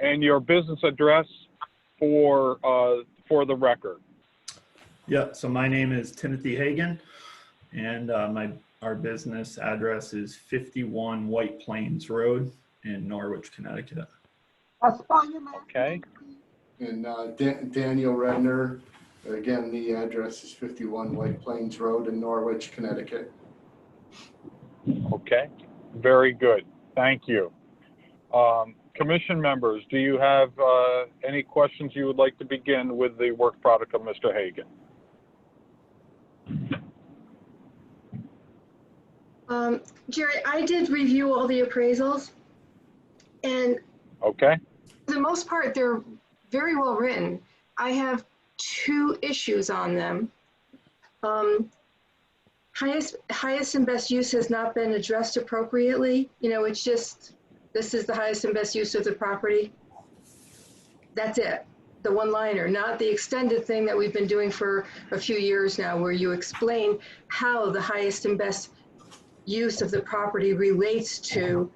and your business address for the record. Yeah, so my name is Timothy Hagan, and our business address is 51 White Plains Road in Norwich, Connecticut. Okay. And Daniel Redner, again, the address is 51 White Plains Road in Norwich, Connecticut. Okay, very good. Thank you. Commission members, do you have any questions you would like to begin with the work product of Mr. Hagan? Jerry, I did review all the appraisals, and Okay. for the most part, they're very well written. I have two issues on them. Highest and best use has not been addressed appropriately. You know, it's just, this is the highest and best use of the property. That's it, the one-liner, not the extended thing that we've been doing for a few years now, where you explain how the highest and best use of the property relates to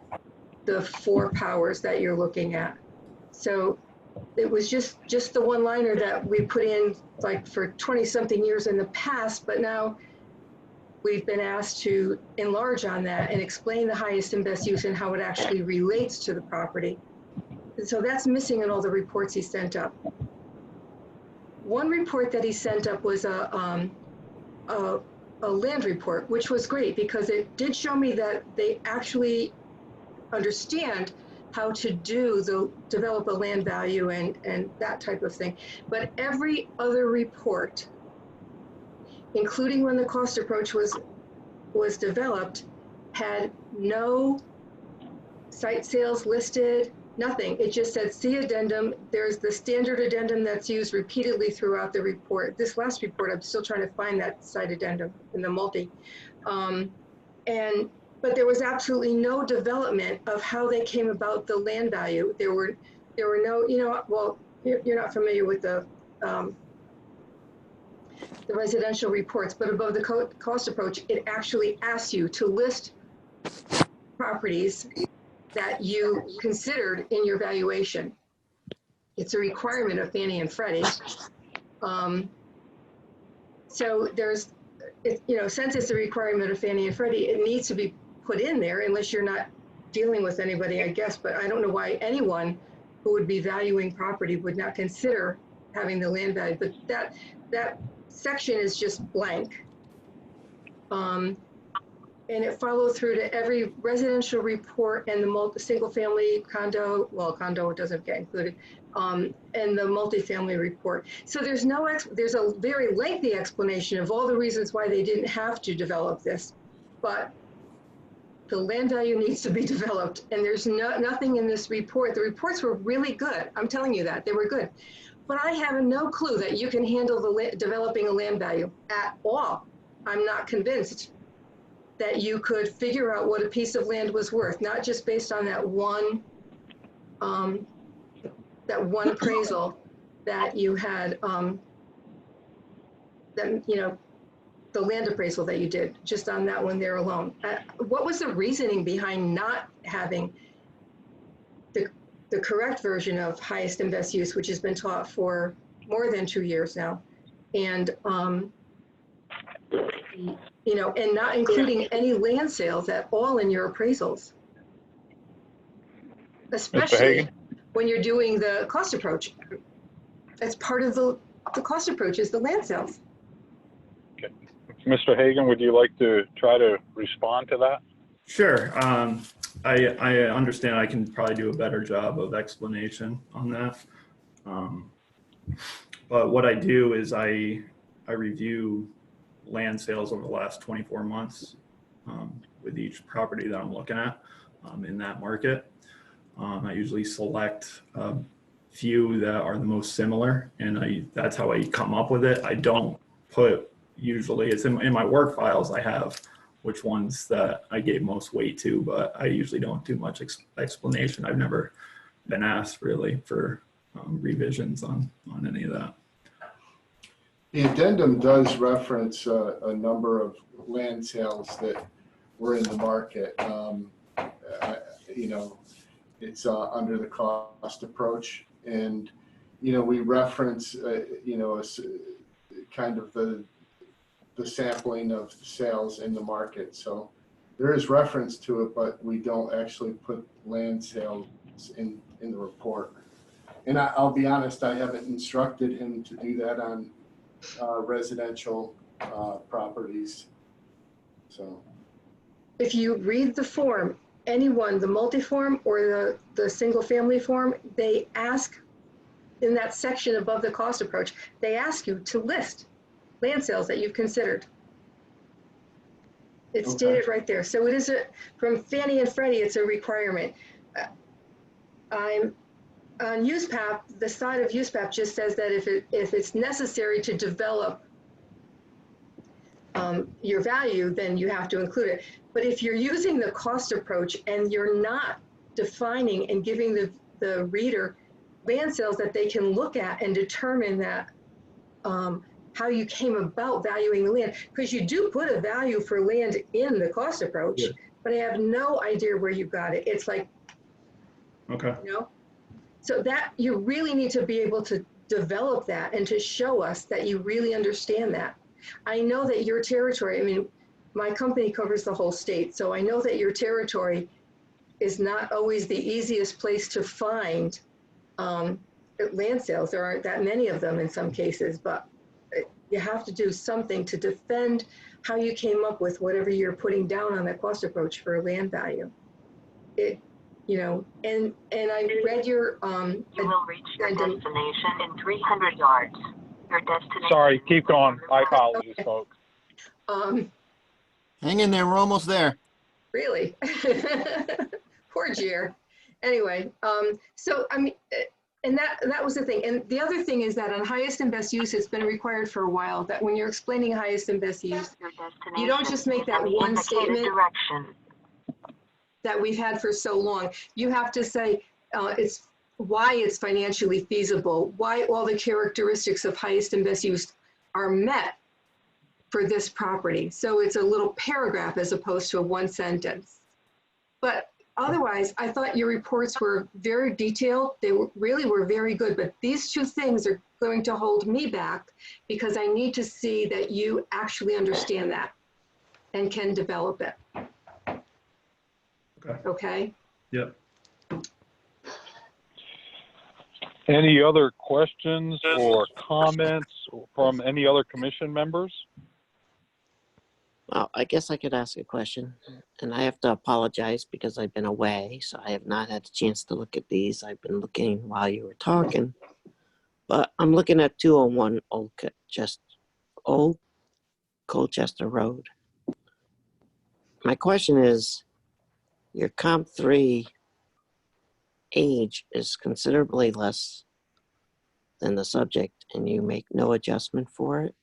the four powers that you're looking at. So it was just the one-liner that we put in like for 20-something years in the past, but now we've been asked to enlarge on that and explain the highest and best use and how it actually relates to the property. And so that's missing in all the reports he sent up. One report that he sent up was a land report, which was great because it did show me that they actually understand how to develop a land value and that type of thing. But every other report, including when the cost approach was developed, had no site sales listed, nothing. It just said, see addendum. There's the standard addendum that's used repeatedly throughout the report. This last report, I'm still trying to find that site addendum in the multi. But there was absolutely no development of how they came about the land value. There were no, you know, well, you're not familiar with the residential reports, but above the cost approach, it actually asks you to list properties that you considered in your valuation. It's a requirement of Fannie and Freddie. So there's, you know, since it's a requirement of Fannie and Freddie, it needs to be put in there unless you're not dealing with anybody, I guess, but I don't know why anyone who would be valuing property would not consider having the land value, but that section is just blank. And it followed through to every residential report and the single family condo, well, condo doesn't get included, and the multifamily report. So there's a very lengthy explanation of all the reasons why they didn't have to develop this, but the land value needs to be developed, and there's nothing in this report. The reports were really good. I'm telling you that, they were good. But I have no clue that you can handle developing a land value at all. I'm not convinced that you could figure out what a piece of land was worth, not just based on that one appraisal that you had, that, you know, the land appraisal that you did, just on that one there alone. What was the reasoning behind not having the correct version of highest and best use, which has been taught for more than 2 years now, and you know, and not including any land sales at all in your appraisals, especially when you're doing the cost approach. That's part of the cost approach is the land sales. Okay. Mr. Hagan, would you like to try to respond to that? Sure. I understand I can probably do a better job of explanation on that. But what I do is I review land sales over the last 24 months with each property that I'm looking at in that market. I usually select a few that are the most similar, and that's how I come up with it. I don't put, usually it's in my work files, I have which ones that I gave most weight to, but I usually don't do much explanation. I've never been asked really for revisions on any of that. The addendum does reference a number of land sales that were in the market. You know, it's under the cost approach. And, you know, we reference, you know, kind of the sampling of sales in the market. So there is reference to it, but we don't actually put land sales in the report. And I'll be honest, I haven't instructed him to do that on residential properties. So If you read the form, anyone, the multi-form or the single family form, they ask in that section above the cost approach, they ask you to list land sales that you've considered. It's Okay. stated right there. So it is from Fannie and Freddie, it's a requirement. I'm on USPAP, the side of USPAP just says that if it's necessary to develop your value, then you have to include it. But if you're using the cost approach and you're not defining and giving the reader land sales that they can look at and determine that how you came about valuing the land, because you do put a value for land in the cost approach, Yeah. but I have no idea where you got it. It's like, Okay. you know, so that you really need to be able to develop that and to show us that you really understand that. I know that your territory, I mean, my company covers the whole state, so I know that your territory is not always the easiest place to find land sales. There aren't that many of them in some cases, but you have to do something to defend how you came up with whatever you're putting down on that cost approach for land value. It, you know, and I read your You will reach your destination in 300 yards. Your destination. Sorry, keep going. My apologies, folks. Hang in there, we're almost there. Really? Poor Jer. Anyway, so I mean, and that was the thing. And the other thing is that on highest and best use, it's been required for a while that when you're explaining highest and best use, you don't just make that one statement that we've had for so long. You have to say it's why it's financially feasible, why all the characteristics of highest and best use are met for this property. So it's a little paragraph as opposed to a one sentence. But otherwise, I thought your reports were very detailed. They really were very good, but these two things are going to hold me back because I need to see that you actually understand that and can develop it. Okay. Okay? Yep. Any other questions or comments from any other commission members? Well, I guess I could ask a question, and I have to apologize because I've been away, so I have not had a chance to look at these. I've been looking while you were talking, but I'm looking at 201 Old Colchester Road. My question is, your comp 3 age is considerably less than the subject, and you make no adjustment for it.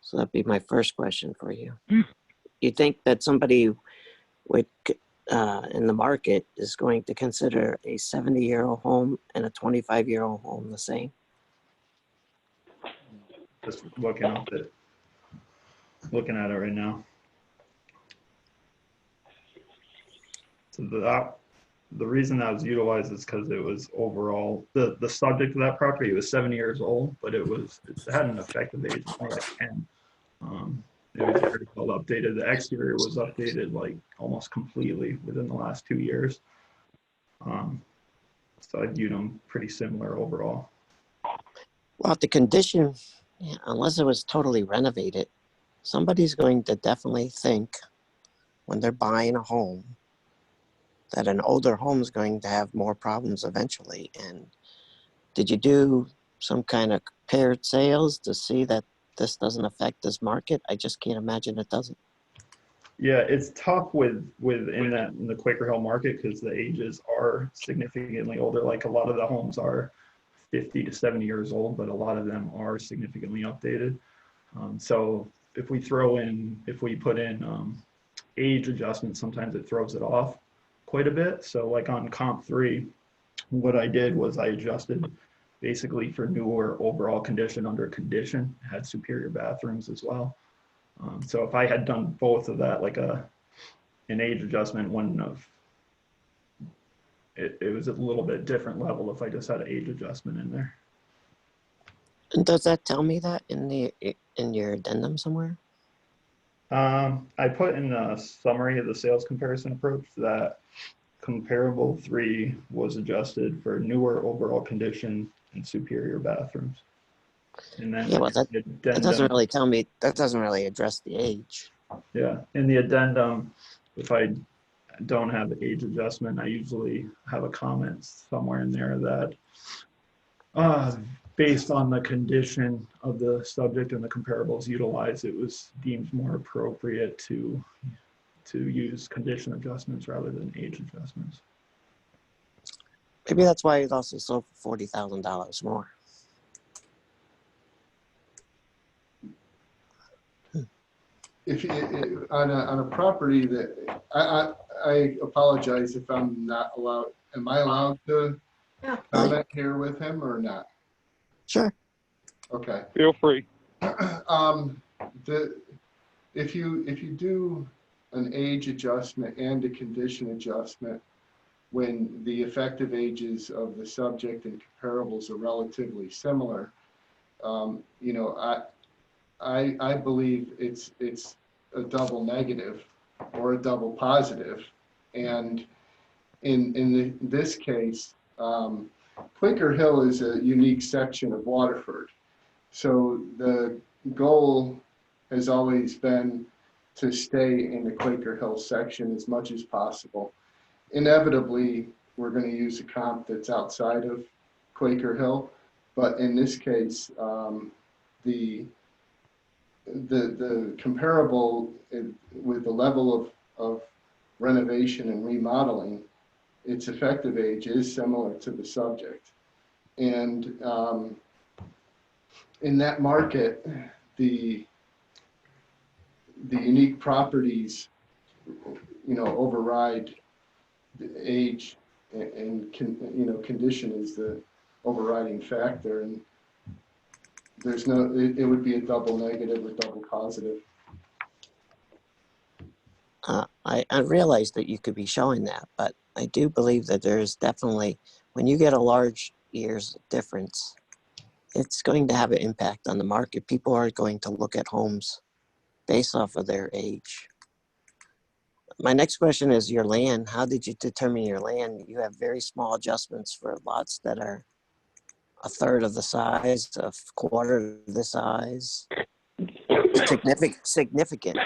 So that'd be my first question for you. You think that somebody would, in the market is going to consider a 70-year-old home and a 25-year-old home the same? Just looking at it right now. So the reason that was utilized is because it was overall the subject of that property was 70 years old, but it had an effective age of like 10. It was very well updated. The exterior was updated like almost completely within the last 2 years. So I viewed them pretty similar overall. Well, the condition, unless it was totally renovated, somebody's going to definitely think when they're buying a home that an older home is going to have more problems eventually. And did you do some kind of compared sales to see that this doesn't affect this market? I just can't imagine it doesn't. Yeah, it's tough in the Quaker Hill market because the ages are significantly older. Like a lot of the homes are 50 to 70 years old, but a lot of them are significantly updated. So if we put in age adjustments, sometimes it throws it off quite a bit. So like on comp 3, what I did was I adjusted basically for newer overall condition under condition. It had superior bathrooms as well. So if I had done both of that, like an age adjustment wouldn't have it was a little bit different level if I just had an age adjustment in there. And does that tell me that in your addendum somewhere? I put in a summary of the sales comparison approach that comparable 3 was adjusted for newer overall condition and superior bathrooms. And then Yeah, well, that doesn't really tell me, that doesn't really address the age. yeah, in the addendum, if I don't have the age adjustment, I usually have a comment somewhere in there that based on the condition of the subject and the comparables utilized, it was deemed more appropriate to use condition adjustments rather than age adjustments. Maybe that's why it also sold for $40,000 more. If you, on a property that, I apologize if I'm not allowed, am I allowed to Yeah. comment here with him or not? Sure. Okay. Feel free. If you do an age adjustment and a condition adjustment when the effective ages of the subject and comparables are relatively similar, you know, I believe it's a double negative or a double positive, and in this case, Quaker Hill is a unique section of Waterford. So the goal has always been to stay in the Quaker Hill section as much as possible. Inevitably, we're going to use a comp that's outside of Quaker Hill, but in this case, the comparable with the level of renovation and remodeling, its effective age is similar to the subject. And in that market, the unique properties, you know, override the age and condition is the overriding factor. And there's no, it would be a double negative or double positive. I realize that you could be showing that, but I do believe that there's definitely, when you get a large years difference, it's going to have an impact on the market. People are going to look at homes based off of their age. My next question is your land. How did you determine your land? You have very small adjustments for lots that are a third of the size, a quarter of the size. Significant.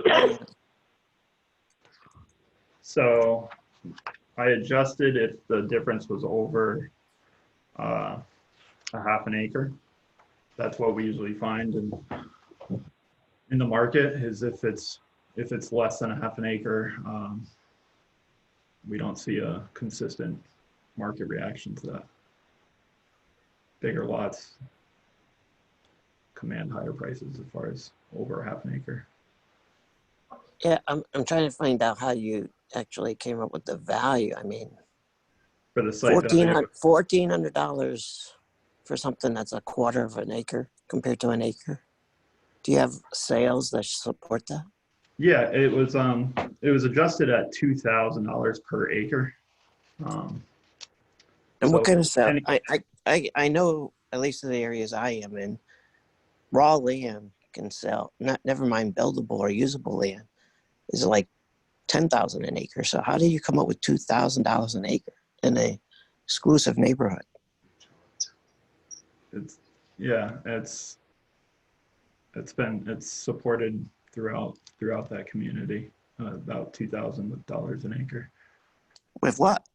land. So I adjusted if the difference was over a half an acre. That's what we usually find in the market, is if it's less than a half an acre, we don't see a consistent market reaction to that. Bigger lots command higher prices as far as over a half an acre. Yeah, I'm trying to find out how you actually came up with the value. I mean, For the site value, $1,400 for something that's a quarter of an acre compared to an acre. Do you have sales that support that? yeah, it was adjusted at $2,000 per acre. And so what kind of sale? any- I know, at least in the areas I am in, raw land can sell. Never mind buildable or usable land is like $10,000 an acre. So how do you come up with $2,000 an acre in a exclusive neighborhood? It's supported throughout that community, about $2,000 an acre. With what?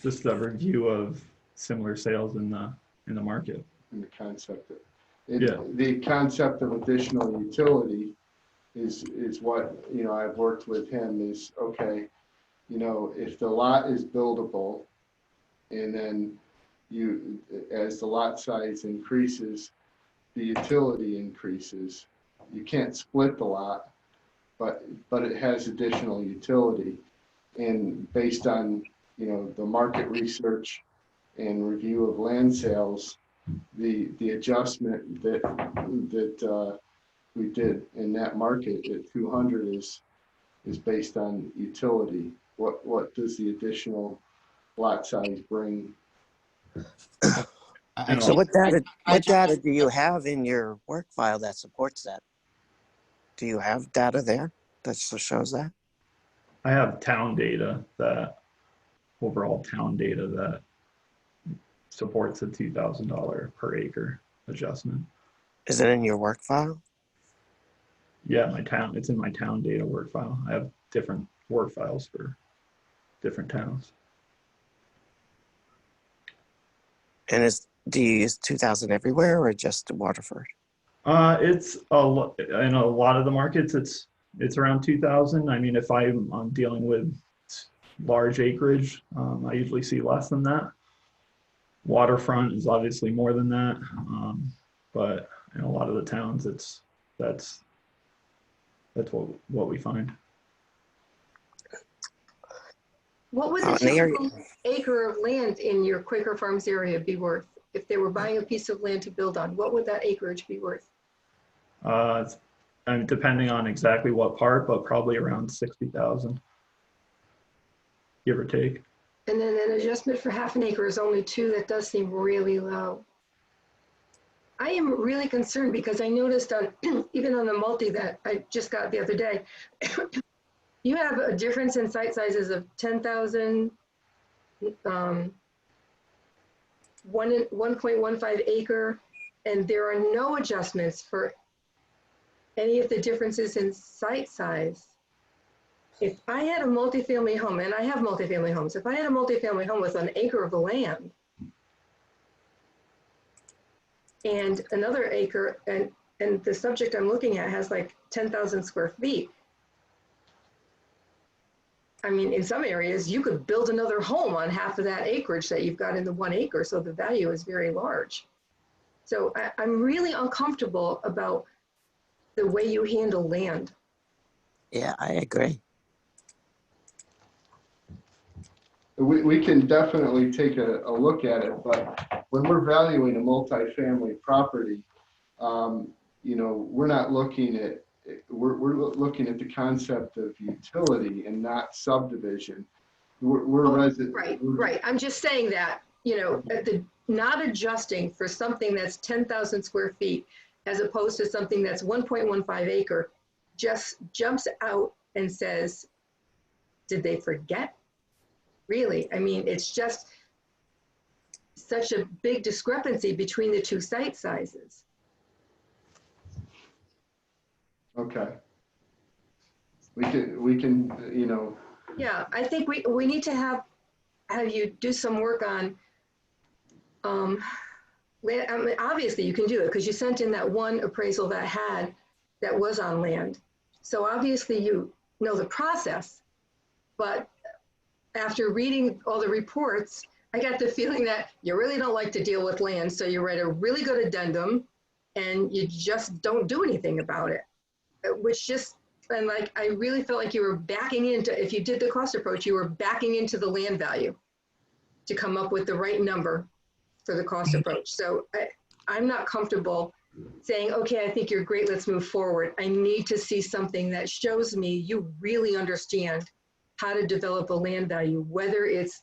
Just a review of similar sales in the market. And the concept of Yeah. the concept of additional utility is what, you know, I've worked with him is, okay, you know, if the lot is buildable and then as the lot size increases, the utility increases. You can't split the lot, but it has additional utility. And based on, you know, the market research and review of land sales, the adjustment that we did in that market at 200 is based on utility. what does the additional lot size bring? So what data do you have in your work file that supports that? Do you have data there that shows that? I have town data that, overall town data that supports a $2,000 per acre adjustment. Is it in your work file? Yeah, it's in my town data work file. I have different work files for different towns. And do you use 2,000 everywhere or just Waterford? It's in a lot of the markets, it's around 2,000. I mean, if I'm dealing with large acreage, I usually see less than that. Waterfront is obviously more than that, but in a lot of the towns, that's what we find. What would the typical acre of land in your Quaker Farms area be worth? If they were buying a piece of land to build on, what would that acreage be worth? And depending on exactly what part, but probably around 60,000, give or take. And then an adjustment for half an acre is only 2. That does seem really low. I am really concerned because I noticed on even on the multi that I just got the other day, you have a difference in site sizes of 10,000, 1.15 acre, and there are no adjustments for any of the differences in site size. If I had a multifamily home, and I have multifamily homes, if I had a multifamily home with an acre of land and another acre, and the subject I'm looking at has like 10,000 square feet, I mean, in some areas, you could build another home on half of that acreage that you've got in the 1 acre, so the value is very large. So I'm really uncomfortable about the way you handle land. Yeah, I agree. We can definitely take a look at it, but when we're valuing a multifamily property, we're not looking at, we're looking at the concept of utility and not subdivision. Right. I'm just saying that, not adjusting for something that's 10,000 square feet as opposed to something that's 1.15 acre just jumps out and says, did they forget? Really? I mean, it's just such a big discrepancy between the 2 site sizes. Okay. We can, Yeah, I think we need to have you do some work on, I mean, obviously you can do it because you sent in that one appraisal that was on land. So obviously you know the process, but after reading all the reports, I got the feeling that you really don't like to deal with land. So you write a really good addendum and you just don't do anything about it, and like, I really felt like you were backing into, if you did the cost approach, you were backing into the land value to come up with the right number for the cost approach. So I'm not comfortable saying, okay, I think you're great, let's move forward. I need to see something that shows me you really understand how to develop a land value, whether it's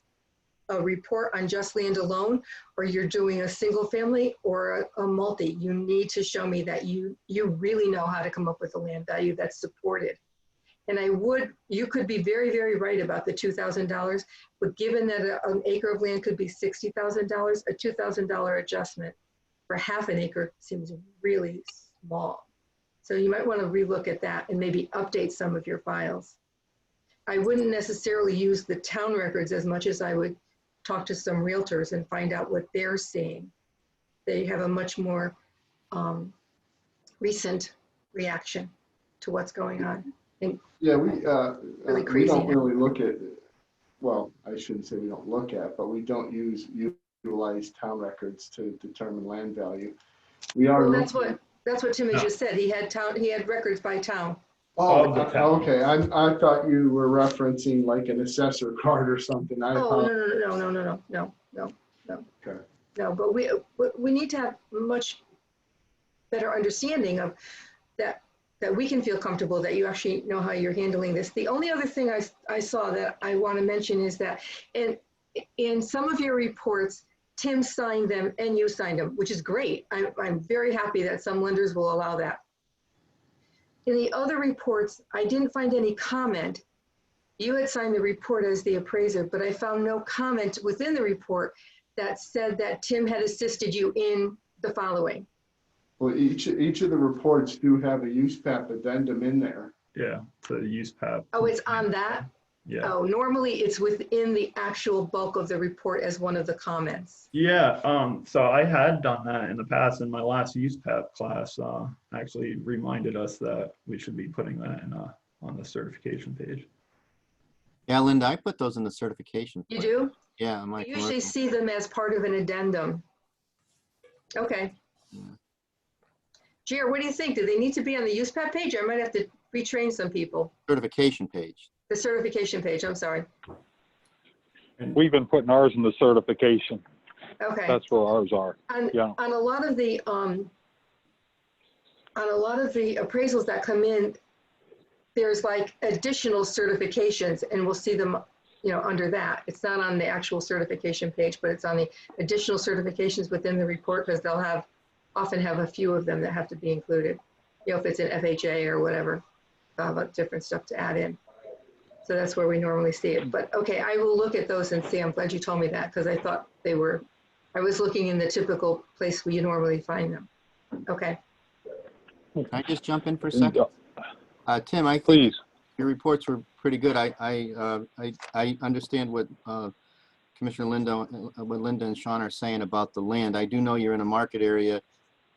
a report on just land alone, or you're doing a single family or a multi. You need to show me that you really know how to come up with a land value that's supported. And you could be very, very right about the $2,000, but given that an acre of land could be $60,000, a $2,000 adjustment for half an acre seems really small. So you might want to relook at that and maybe update some of your files. I wouldn't necessarily use the town records as much as I would talk to some realtors and find out what they're seeing. They have a much more recent reaction to what's going on. And yeah, really we don't now. really look at, well, I shouldn't say we don't look at, but we don't utilize town records to determine land value. We are. Well, that's what Tim just said. He had records by town. Oh, okay. I thought you were referencing like an assessor card or something. No. Okay. No, but we need to have much better understanding of that that we can feel comfortable that you actually know how you're handling this. The only other thing I saw that I want to mention is that in some of your reports, Tim signed them and you signed them, which is great. I'm very happy that some lenders will allow that. In the other reports, I didn't find any comment. You had signed the report as the appraiser, but I found no comment within the report that said that Tim had assisted you in the following. Well, each of the reports do have a use PAP addendum in there. Yeah, the use PAP. Oh, it's on that? Yeah. Oh, normally it's within the actual bulk of the report as one of the comments. Yeah, so I had done that in the past. In my last use PAP class, actually reminded us that we should be putting that in on the certification page. Yeah, Linda, I put those in the certification. You do? Yeah, on my I usually commercial. see them as part of an addendum. Okay. Yeah. Jer, what do you think? Do they need to be on the use PAP page? Or I might have to retrain some people. Certification page. The certification page, I'm sorry. We've been putting ours in the certification. Okay. That's where ours are. Yeah. On a lot of the appraisals that come in, there's like additional certifications, and we'll see them, you know, under that. It's not on the actual certification page, but it's on the additional certifications within the report, because they'll often have a few of them that have to be included. You know, if it's an FHA or whatever, they'll have different stuff to add in. So that's where we normally see it. But okay, I will look at those and see. I'm glad you told me that, because I thought they were, I was looking in the typical place where you normally find them. Okay. Can I just jump in for a second? Tim, I think Please. your reports were pretty good. I understand what Commissioner Linda, what Linda and Sean are saying about the land. I do know you're in a market area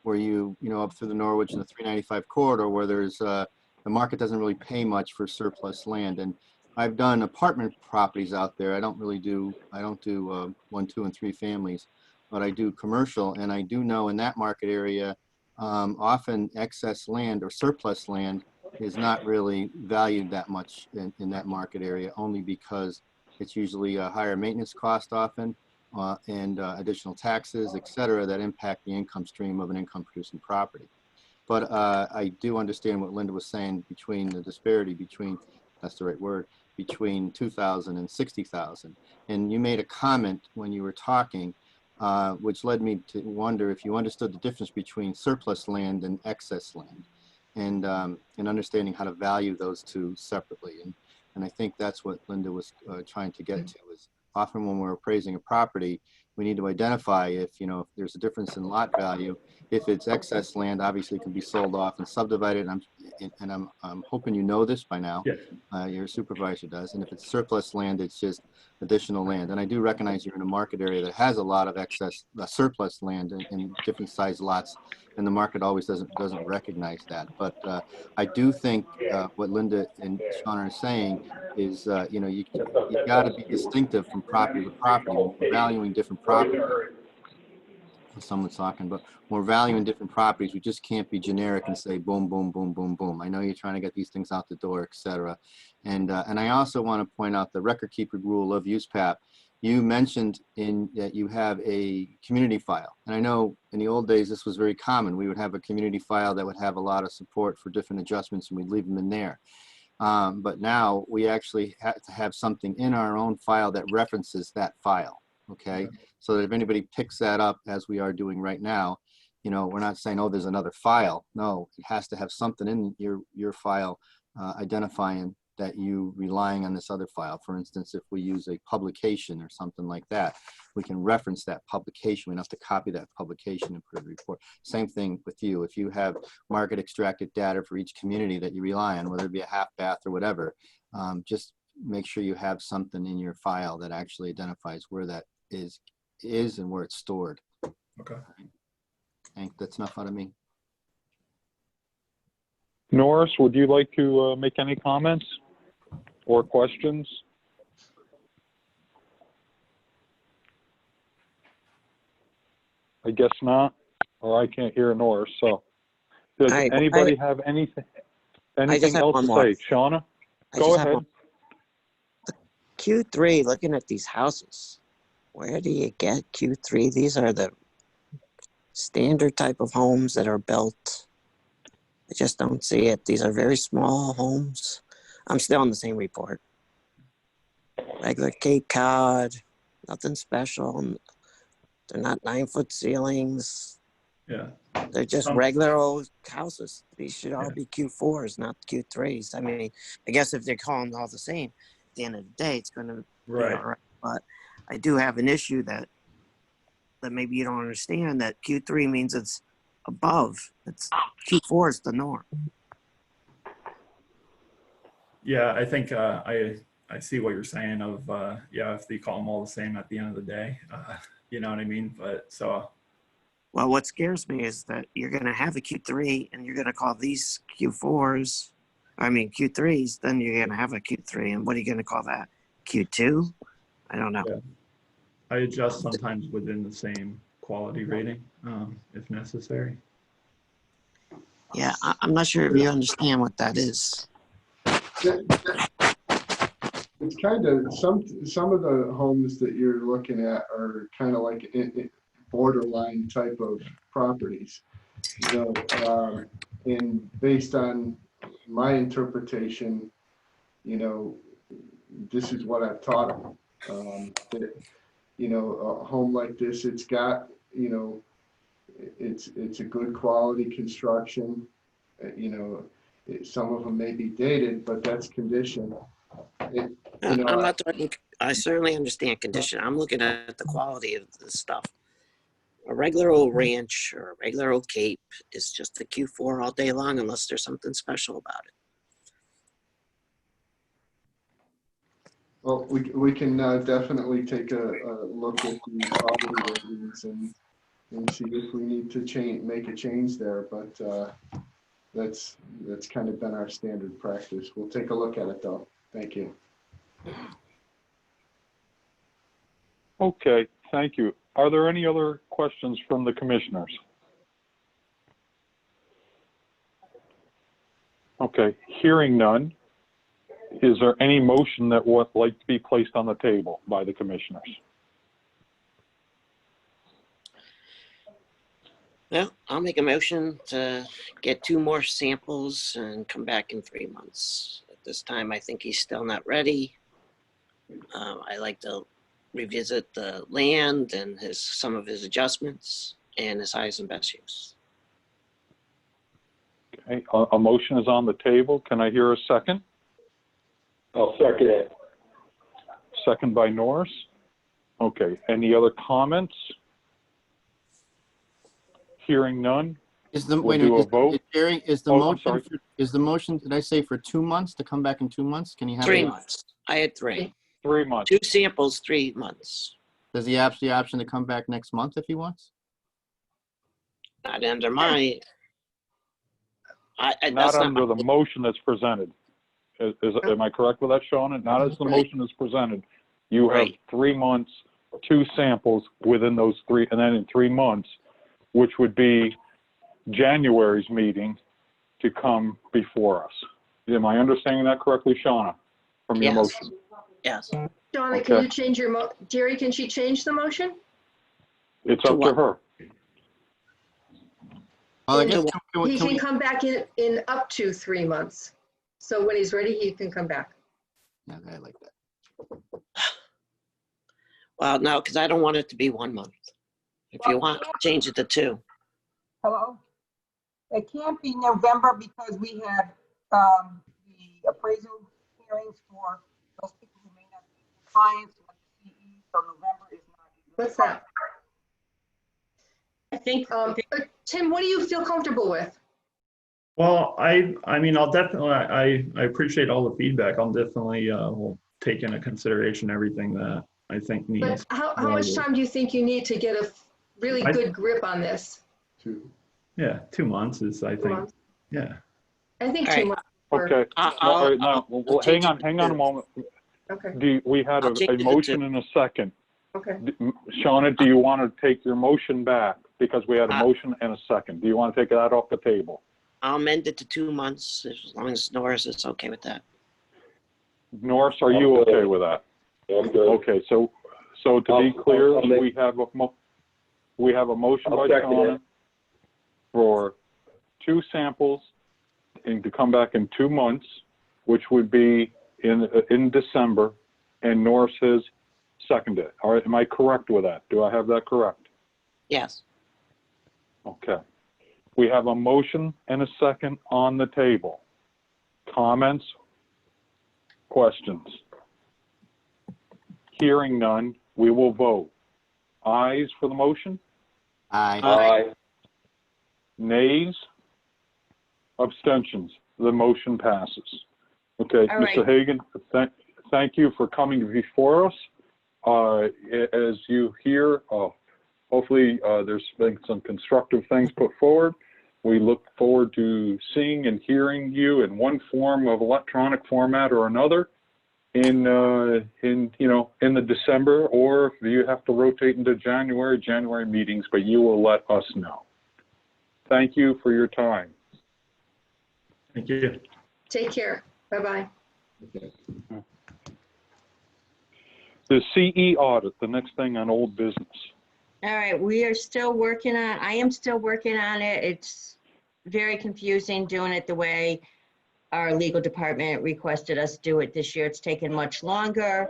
where you know, up through the Norwich and the 395 corridor, where there's the market doesn't really pay much for surplus land. And I've done apartment properties out there. I don't do 1, 2, and 3 families, but I do commercial. And I do know in that market area, often excess land or surplus land is not really valued that much in that market area, only because it's usually a higher maintenance cost often and additional taxes, et cetera, that impact the income stream of an income producing property. But I do understand what Linda was saying between the disparity between, that's the right word, between 2,000 and 60,000. And you made a comment when you were talking, which led me to wonder if you understood the difference between surplus land and excess land, and understanding how to value those two separately. And I think that's what Linda was trying to get to, is often when we're appraising a property, we need to identify if, you know, if there's a difference in lot value. If it's excess land, obviously it can be sold off and subdivided. I'm hoping you know this by now. Yeah. Your supervisor does. And if it's surplus land, it's just additional land. And I do recognize you're in a market area that has a lot of excess surplus land in different size lots, and the market always doesn't recognize that. But I do think what Linda and Sean are saying is, you know, you got to be distinctive from property to property. When we're valuing different properties, someone's talking, but we're valuing different properties. We just can't be generic and say boom, boom, boom, boom, boom. I know you're trying to get these things out the door, et cetera. And I also want to point out the record keeping rule of USPAP. You mentioned that you have a community file. And I know in the old days, this was very common. We would have a community file that would have a lot of support for different adjustments, and we'd leave them in there. But now we actually have to have something in our own file that references that file. Okay, so that if anybody picks that up, as we are doing right now, you know, we're not saying, oh, there's another file. No, it has to have something in your file identifying that you relying on this other file. For instance, if we use a publication or something like that, we can reference that publication. We don't have to copy that publication and put it in the report. Same thing with you. If you have market extracted data for each community that you rely on, whether it be a half bath or whatever, just make sure you have something in your file that actually identifies where that is and where it's stored. Okay. I think that's enough out of me. Norris, would you like to make any comments or questions? I guess not, or I can't hear Norris. So, does anybody have anything else to say? Shauna, go ahead. Q3, looking at these houses, where do you get Q3? These are the standard type of homes that are built I just don't see it. These are very small homes. I'm still on the same report. Regular Cape Cod, nothing special. They're not 9-foot ceilings. Yeah. They're just Some- regular old houses. These should all Yeah. be Q4s, not Q3s. I mean, I guess if they're calling all the same, at the end of the day, it's going to be all Right. right. But I do have an issue that maybe you don't understand, that Q3 means it's above. It's Q4 is the norm. Yeah, I think I see what you're saying of, yeah, if they call them all the same at the end of the day, you know what I mean? But so, Well, what scares me is that you're going to have a Q3 and you're going to call these Q4s, I mean Q3s, then you're going to have a Q3. And what are you going to call that? Q2? I don't know. Yeah. I adjust sometimes within the same quality rating, if necessary. Yeah, I'm not sure if you understand what that is. It's kind of, some of the homes that you're looking at are kind of like borderline type of properties. You know, and based on my interpretation, you know, this is what I've taught them. That, you know, a home like this, it's got, you know, it's a good quality construction. You know, some of them may be dated, but that's condition. You know, I'm not talking, I certainly understand condition. I'm looking at the quality of the stuff. A regular old ranch or a regular old Cape is just a Q4 all day long unless there's something special about it. well, we can definitely take a look at the quality ratings and see if we need to make a change there. But that's kind of been our standard practice. We'll take a look at it though. Thank you. Okay, thank you. Are there any other questions from the commissioners? Okay, hearing none, is there any motion that would like to be placed on the table by the commissioners? Well, I'll make a motion to get 2 more samples and come back in 3 months. At this time, I think he's still not ready. I like to revisit the land and some of his adjustments and his highest and best use. Okay, a motion is on the table. Can I hear a second? I'll second it. Second by Norris. Okay, any other comments? Hearing none. Is the, We'll wait a do minute, a vote. Jerry, is the Oh, I'm motion, sorry. is the motion, did I say for 2 months, to come back in 2 months? Can you have 3 it? months. I had 3. 3 months. 2 samples, 3 months. Does he have the option to come back next month if he wants? Not under my. Not That's under not the motion that's presented. Am I correct with that, Sean? Not as the Right. motion is presented. You have Right. 3 months, 2 samples within those 3, and then in 3 months, which would be January's meeting, to come before us. Am I understanding that correctly, Shauna, from your Yes. motion? Yes. Donna, Okay. can you change your Jerry, can she change the motion? It's To up to what? her. Well, I Then guess, He can can we, come back in up to 3 months. So when he's ready, he can come back. yeah, I like that. Well, no, because I don't want it to be 1 month. If you want, change it to 2. Hello? It can't be November because we have the appraisal hearings for those people who may not be clients, like the CE, so November is not. What's that? I think, Tim, what do you feel comfortable with? Well, I mean, I'll definitely, I appreciate all the feedback. I'll definitely, will take into consideration everything that I think But needs. how much time do you think you need to get a really good grip on this? Yeah, 2 months is, I 2 think, months? yeah. I think All 2 right. months. Okay. All right, now, well, hang on a moment. Okay, We had I'll change a it to motion 2. and a second. okay. Shauna, do you want to take your motion back? Because we had a motion and a second. Do you want to take that off the table? I'll amend it to 2 months as long as Norris is okay with that. Norris, are you okay with that? I'm good. Okay, so to be clear, we have a motion by I'll second Shauna it. for 2 samples and to come back in 2 months, which would be in December, and Norris has seconded. All right, am I correct with that? Do I have that correct? Yes. Okay. We have a motion and a second on the table. Comments? Questions? Hearing none, we will vote. Ayes for the motion? Aye. Aye. Nays? Abstentions? The motion passes. Okay, All right. Mr. Hagan, thank you for coming before us. As you hear, hopefully there's been some constructive things put forward. We look forward to seeing and hearing you in one form of electronic format or another in the December, or if you have to rotate into January meetings, but you will let us know. Thank you for your time. Thank you. Take care. Bye-bye. The CE audit, the next thing on old business. All right, we are still working on, I am still working on it. It's very confusing doing it the way our legal department requested us do it this year. It's taken much longer.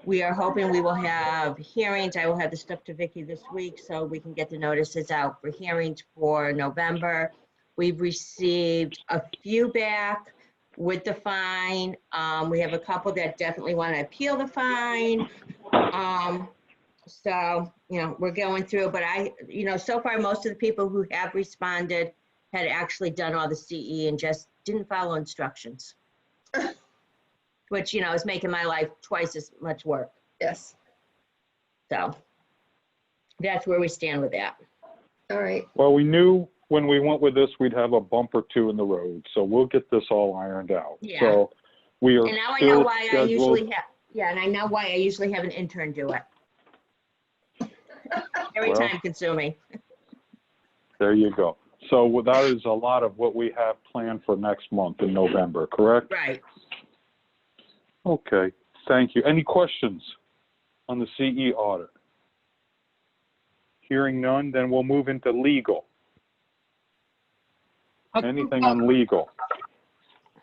We are hoping we will have hearings. I will have the stuff to Vicki this week so we can get the notices out for hearings for November. We've received a few back with the fine. We have a couple that definitely want to appeal the fine. So, we're going through, but so far, most of the people who have responded had actually done all the CE and just didn't follow instructions. Which, is making my life twice as much work. Yes. So that's where we stand with that. All right. Well, we knew when we went with this, we'd have a bump or two in the road, so we'll get this all ironed out. Yeah. So we are And now I know still why I scheduled. usually have, and I know why I usually have an intern do it. Very Well, time consuming. There you go. So that is a lot of what we have planned for next month in November, correct? Right. Okay, thank you. Any questions on the CE audit? Hearing none, then we'll move into legal. Anything on legal?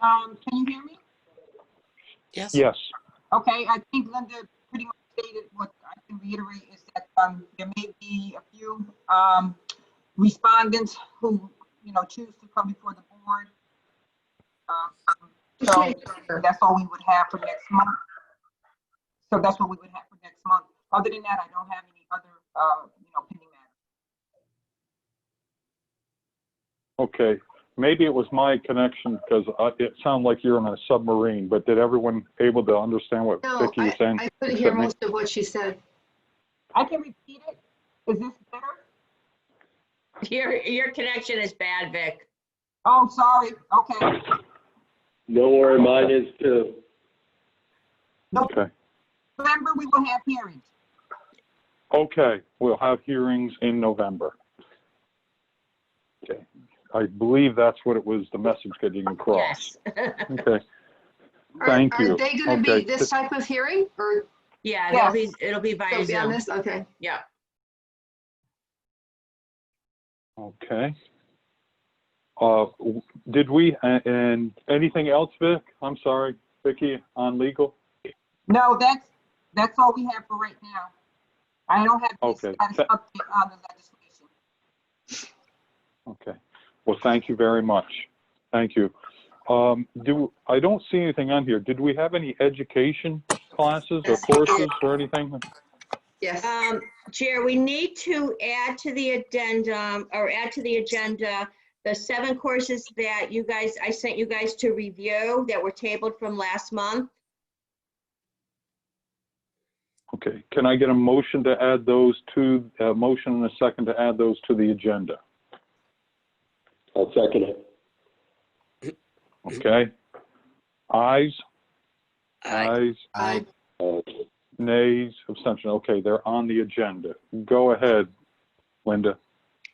Can you hear me? Yes. Yes. Okay, I think Linda pretty much stated what I can reiterate is that there may be a few respondents who, choose to come before the board. So that's all we would have for next month. So that's what we would have for next month. Other than that, I don't have any other, pending matters. Okay. Maybe it was my connection because it sounded like you're in a submarine, but did everyone able to understand what No, Vicki was saying? I couldn't hear most of what she said. I can repeat it. Is this better? Your connection is bad, Vic. Oh, sorry. Okay. Don't worry, mine is too. Okay. November, we will have hearings. Okay, we'll have hearings in November. Okay. I believe that's what it was, the message getting across. Yes. Okay. Thank you. Are they going to Okay. be this type of hearing or Yeah, Yes. it'll be via they'll be on Zoom. this? Okay. Yeah. Okay. Did we, and anything else, Vic? I'm sorry, Vicki, on legal? No, that's all we have for right now. I don't have any Okay. status update on the legislation. Okay. Well, thank you very much. Thank you. I don't see anything on here. Did we have any education classes or Yes, we did. courses or anything? Yes. Chair, we need to add to the addendum or add to the agenda the 7 courses that I sent you guys to review that were tabled from last month. Okay. Can I get a motion to add those to, a motion and a second to add those to the agenda? I'll second it. Okay. Ayes? Aye. Ayes? Aye. Nays? Abstention? Okay, they're on the agenda. Go ahead, Linda.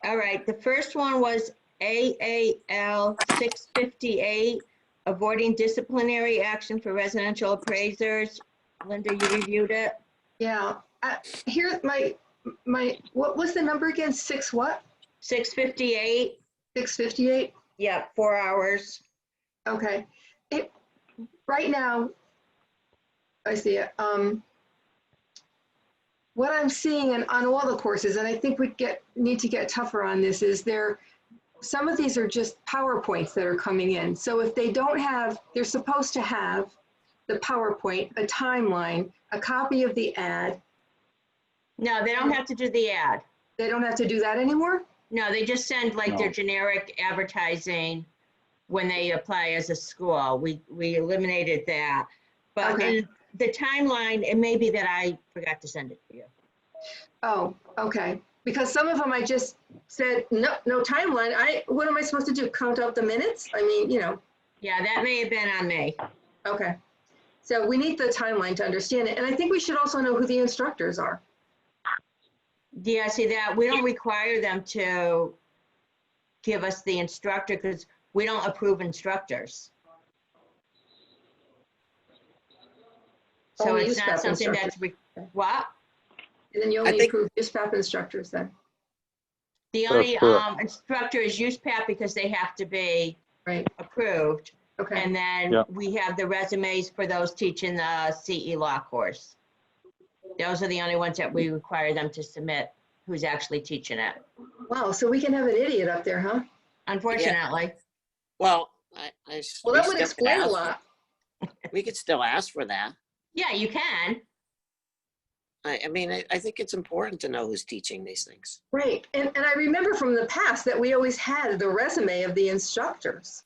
All right, the first one was AAL 658, avoiding disciplinary action for residential appraisers. Linda, you reviewed it? Yeah. Here, what was the number again? 6 what? 658, 658? yeah, 4 hours. Okay. Right now, I see it. What I'm seeing on all the courses, and I think we need to get tougher on this, is some of these are just PowerPoints that are coming in. So if they don't have, they're supposed to have the PowerPoint, a timeline, a copy of the ad. No, they don't have to do the ad. They don't have to do that anymore? No, they just send like their No. generic advertising when they apply as a school. We eliminated that. But Okay. in the timeline, it may be that I forgot to send it to you. Oh, okay. Because some of them I just said, no timeline. What am I supposed to do? Count out the minutes? I mean, Yeah, that may have been on me. okay. So we need the timeline to understand it. And I think we should also know who the instructors are. Yeah, see that, we don't require them to give us the instructor because we don't approve instructors. So Only it's not USPAP something that's, what? And then you I only think- approve USPAP instructors then. The That's only correct. instructor is USPAP because they have to be Right. approved. Okay. And then Yep. we have the resumes for those teaching the CE law course. Those are the only ones that we require them to submit who's actually teaching it, Wow. So we can have an idiot up there, huh? unfortunately. Well, Well, we that would still explain a ask- lot. We could still ask for that. Yeah, you can. I mean, I think it's important to know who's teaching these things. Right. And I remember from the past that we always had the resume of the instructors.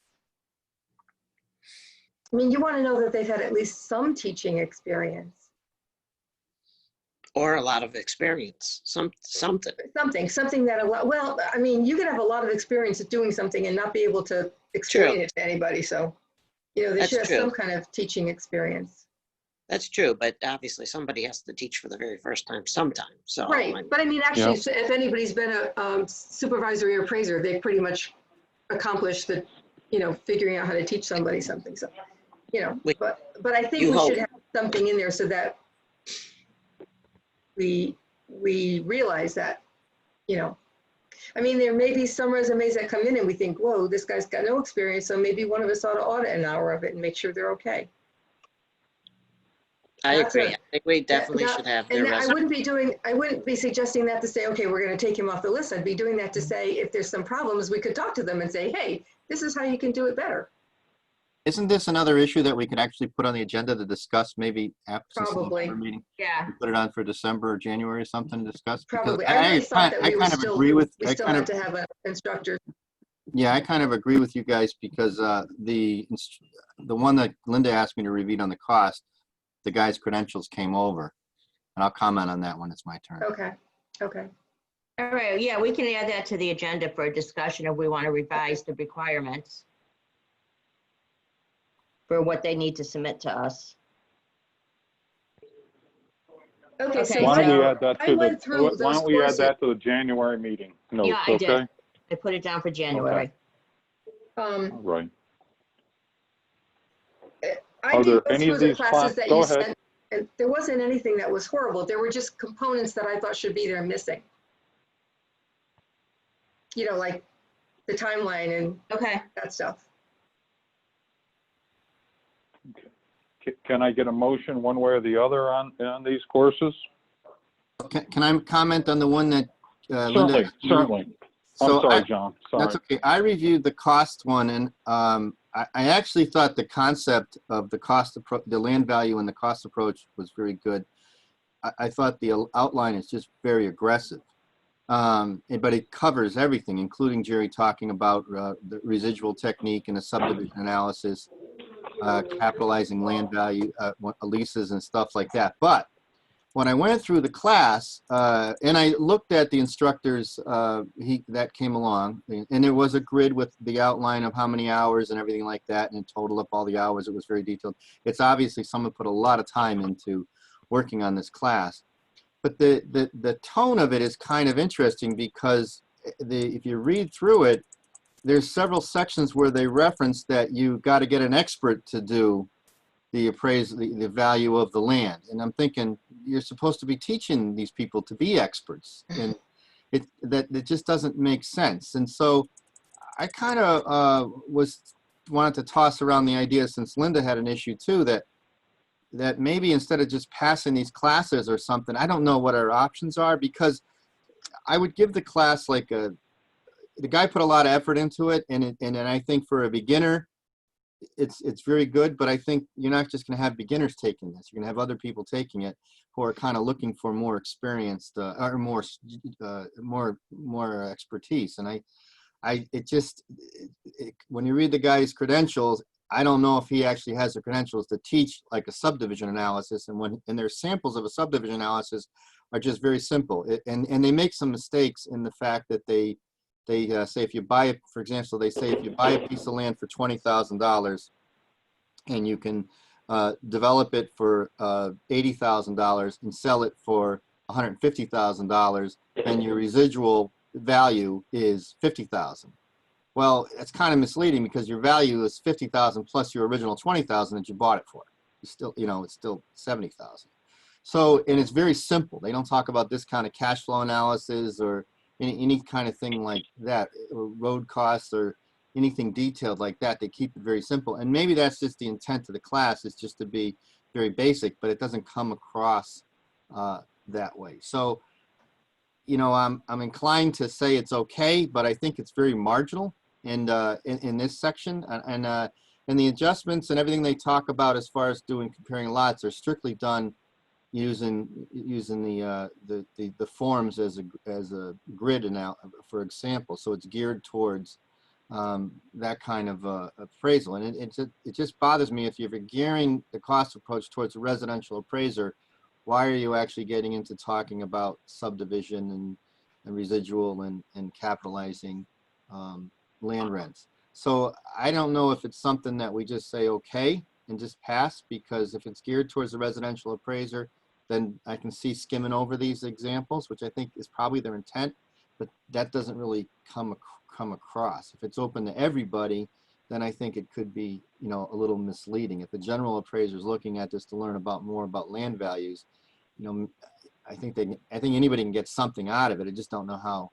I mean, you want to know that they've had at least some teaching experience. Or a lot of experience, something. Something that well, I mean, you could have a lot of experience at doing something and not be able to explain True. it to anybody. So, they That's should have true. some kind of teaching experience. That's true, but obviously somebody has to teach for the very first time sometime, so. Right. But I mean, actually, if anybody's been a supervisory or appraiser, they've pretty much accomplished the, figuring out how to teach somebody something. So, but I think You we hope. should have something in there so that we realize that, I mean, there may be some resumes that come in and we think, whoa, this guy's got no experience. So maybe one of us ought to audit an hour of it and make sure they're okay. I That's agree. a- I think we definitely Now- should have their And I resume. wouldn't be suggesting that to say, okay, we're going to take him off the list. I'd be doing that to say, if there's some problems, we could talk to them and say, hey, this is how you can do it better. Isn't this another issue that we could actually put on the agenda to discuss maybe after the Probably. November meeting? Yeah. We put it on for December or January or something to discuss? Because Probably. I really thought that I we were kind of still, agree with, we I still kind had of, to have an instructor. yeah, I kind of agree with you guys because the one that Linda asked me to review on the cost, the guy's credentials came over. And I'll comment on that when it's my turn. Okay. All right, yeah, we can add that to the agenda for a discussion if we want to revise the requirements for what they need to submit to us. Okay, so Okay, Why don't we so add that I to went through why don't those we add courses. that to the January meeting notes, Yeah, I did. okay? I put it down for January. All right. I Are did there go any through of the these classes that go you ahead. sent, and there wasn't anything that was horrible. There were just components that I thought should be there missing. Like the timeline and Okay, that stuff. Can I get a motion one way or the other on these courses? Can I comment on the one that Linda? Certainly. So I'm sorry, John. Sorry. That's okay. I reviewed the cost one, and I actually thought the concept of the land value and the cost approach was very good. I thought the outline is just very aggressive, but it covers everything, including Jerry talking about the residual technique and the subdivision analysis, capitalizing land value, leases and stuff like that. But when I went through the class, and I looked at the instructors that came along, and there was a grid with the outline of how many hours and everything like that, and total up all the hours. It was very detailed. It's obviously someone put a lot of time into working on this class. But the tone of it is kind of interesting because if you read through it, there's several sections where they reference that you got to get an expert to do the value of the land. And I'm thinking, you're supposed to be teaching these people to be experts, and it just doesn't make sense. And so I kind of was wanted to toss around the idea, since Linda had an issue too, that maybe instead of just passing these classes or something, I don't know what our options are, because I would give the class like the guy put a lot of effort into it, and I think for a beginner, it's very good, but I think you're not just going to have beginners taking this. You're going to have other people taking it who are kind of looking for more experienced or more expertise. And when you read the guy's credentials, I don't know if he actually has the credentials to teach like a subdivision analysis, and their samples of a subdivision analysis are just very simple. And they make some mistakes in the fact that they say if you buy it, for example, they say if you buy a piece of land for $20,000 and you can develop it for $80,000 and sell it for $150,000, then your residual value is $50,000. Well, it's kind of misleading, because your value is $50,000 plus your original $20,000 that you bought it for. It's still, it's still $70,000. So, and it's very simple. They don't talk about discounted cash flow analysis or any kind of thing like that, or road costs or anything detailed like that. They keep it very simple. And maybe that's just the intent of the class, is just to be very basic, but it doesn't come across that way. So, I'm inclined to say it's okay, but I think it's very marginal in this section. And the adjustments and everything they talk about as far as comparing lots are strictly done using the forms as a grid now, for example. So it's geared towards that kind of appraisal. And it just bothers me, if you're gearing the cost approach towards a residential appraiser, why are you actually getting into talking about subdivision and residual and capitalizing land rents? So I don't know if it's something that we just say okay and just pass, because if it's geared towards a residential appraiser, then I can see skimming over these examples, which I think is probably their intent, but that doesn't really come across. If it's open to everybody, then I think it could be, a little misleading. If the general appraiser is looking at this to learn more about land values, I think anybody can get something out of it. I just don't know how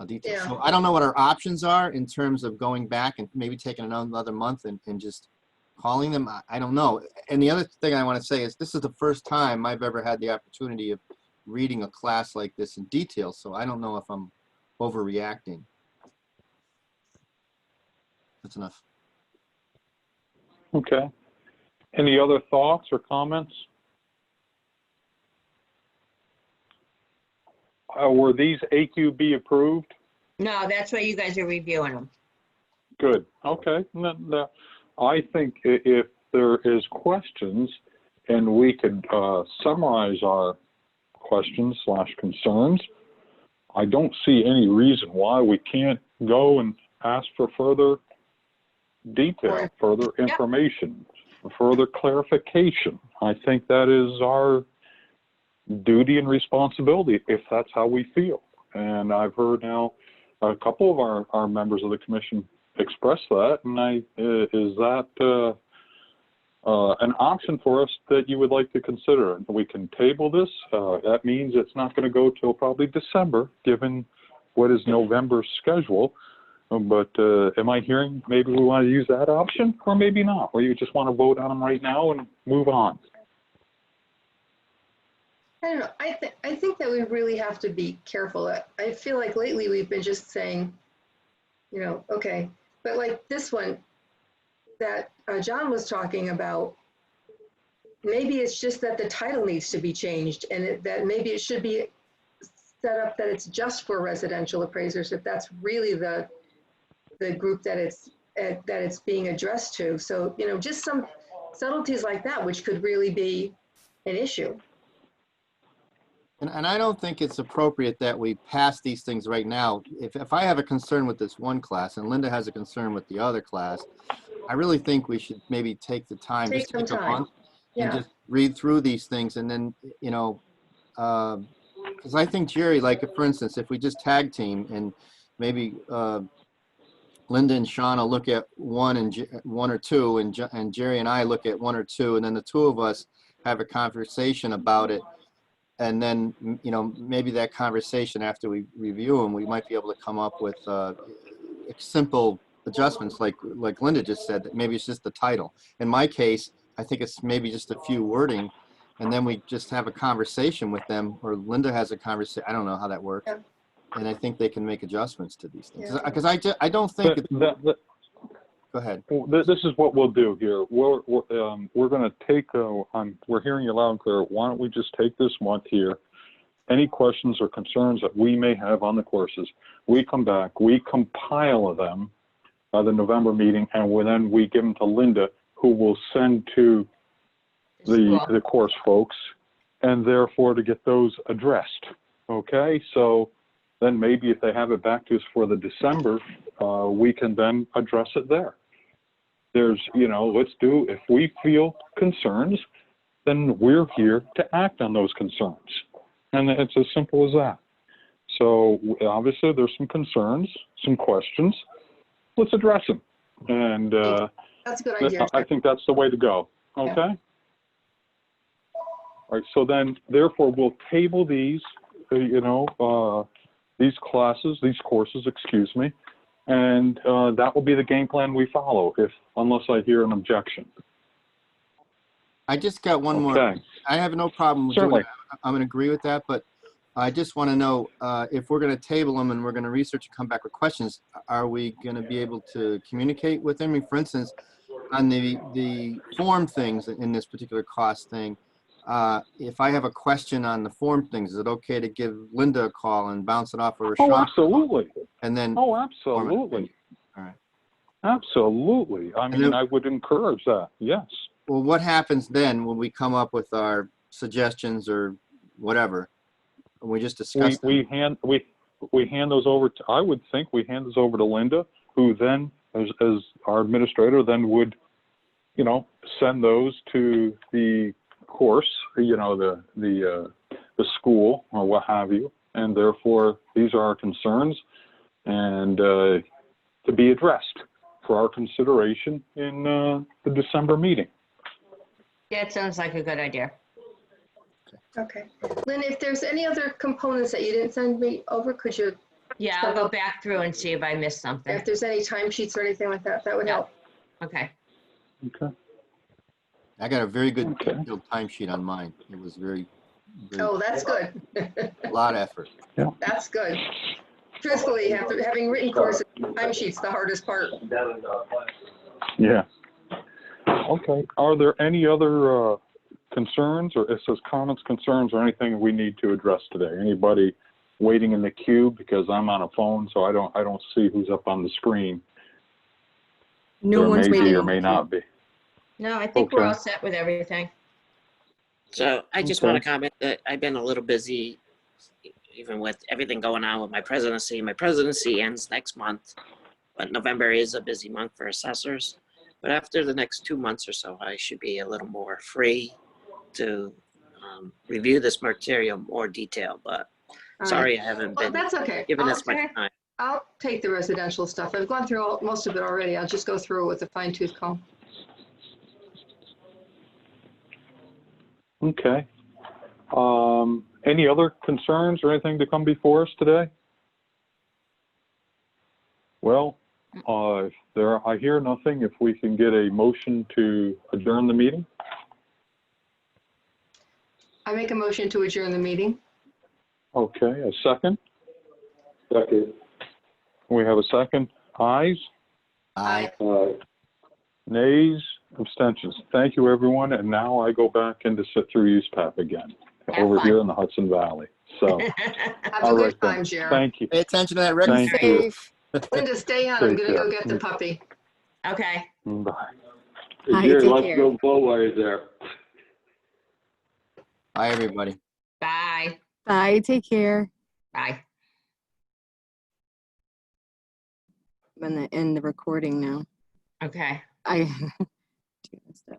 detailed. Yeah. So I don't know what our options are in terms of going back and maybe taking another month and just calling them. I don't know. And the other thing I want to say is, this is the first time I've ever had the opportunity of reading a class like this in detail. So I don't know if I'm overreacting. That's enough. Okay. Any other thoughts or comments? Were these AQB approved? No, that's why you guys are reviewing them. Good. Okay. No, I think if there is questions, and we could summarize our questions / concerns, I don't see any reason why we can't go and ask for further detail, further information, further clarification. I think that is our duty and responsibility, if that's how we feel. And I've heard now a couple of our members of the commission express that, and is that an option for us that you would like to consider? We can table this. That means it's not going to go till probably December, given what is November's schedule. But am I hearing maybe we want to use that option, or maybe not, or you just want to vote on them right now and move on? I don't know. I think that we really have to be careful. I feel like lately we've been just saying, okay, but like this one that John was talking about, maybe it's just that the title needs to be changed, and that maybe it should be set up that it's just for residential appraisers, if that's really the group that it's being addressed to. So, just some subtleties like that, which could really be an issue. And I don't think it's appropriate that we pass these things right now. If I have a concern with this one class and Linda has a concern with the other class, I really think we should maybe take the time, Take some a time. month, Yeah. and just read through these things. And then, because I think Jerry, like for instance, if we just tag team and maybe Linda and Sean will look at one or two, and Jerry and I look at one or two, and then the two of us have a conversation about it. And then, maybe that conversation, after we review them, we might be able to come up with a simple adjustments, like Linda just said, that maybe it's just the title. In my case, I think it's maybe just a few wording, and then we just have a conversation with them, or Linda has a conversation. I don't know how that works. Yeah. And I think they can make adjustments to these things. Yeah. Because I don't think, go ahead. This is what we'll do here. We're going to take, we're hearing you loud and clear. Why don't we just take this month here? Any questions or concerns that we may have on the courses, we come back, we compile them by the November meeting, and then we give them to Linda, who will send to the course folks, and therefore to get those addressed. Okay, so then maybe if they have it back to us for the December, we can then address it there. There's, let's do, if we feel concerns, then we're here to act on those concerns. And it's as simple as that. So obviously there's some concerns, some questions. Let's address them. And That's a good idea. I think that's the way to go. Okay? Yeah. All right, so then therefore we'll table these, these classes, these courses, excuse me, and that will be the game plan we follow, unless I hear an objection. I just got one more. I have no problem with doing it. I'm going to agree with that, but I just want to know if we're going to table them and we're going to research and come back with questions, are we going to be able to communicate with them? I mean, for instance, on the form things in this particular cost thing, if I have a question on the form things, is it okay to give Linda a call and bounce it off of her? Oh, absolutely. And then. Oh, absolutely. All right. Absolutely. I mean, I would encourage that. Yes. Well, what happens then when we come up with our suggestions or whatever? We just discuss them? We hand those over to, I would think we hand those over to Linda, who then, as our administrator, then would, send those to the course, the school or what have you, and therefore these are our concerns, and to be addressed for our consideration in the December meeting. Yeah, it sounds like a good idea. Okay. Lynn, if there's any other components that you didn't send me over, could you? Yeah, I'll go back through and see if I missed something. If there's any timesheets or anything like that, that would help. Okay. Okay. I got a very good detailed timesheet on mine. It was very Oh, that's good. a lot of effort. Yeah. That's good. Truthfully, having written courses, timesheets the hardest part. Yeah. Okay. Are there any other concerns, or it says comments, concerns, or anything we need to address today? Anybody waiting in the queue? Because I'm on a phone, so I don't see who's up on the screen. No one's waiting. May or may not be. No, I think we're all set with everything. So I just want to comment that I've been a little busy, even with everything going on with my presidency. My presidency ends next month, but November is a busy month for assessors. But after the next 2 months or so, I should be a little more free to review this material more detail. But sorry, I haven't been that's okay. given this much time. I'll take the residential stuff. I've gone through most of it already. I'll just go through it with a fine-tooth comb. Okay. Any other concerns or anything to come before us today? Well, I hear nothing. If we can get a motion to adjourn the meeting. I make a motion to adjourn the meeting. Okay, a second. Second. We have a second. Ayes? Aye. Nays? Abstentions. Thank you, everyone. And now I go back in to sit through USPAP again, over here in the Hudson Valley. So, Have a good time, Jared. Thank you. Pay attention to that record. Thank you. Linda, stay on. I'm going to go get the puppy. Okay. Bye. Jared, let's go blow while you're there. Bye, everybody. Bye. Bye. Take care. Bye. I'm going to end the recording now. Okay. I do this stuff.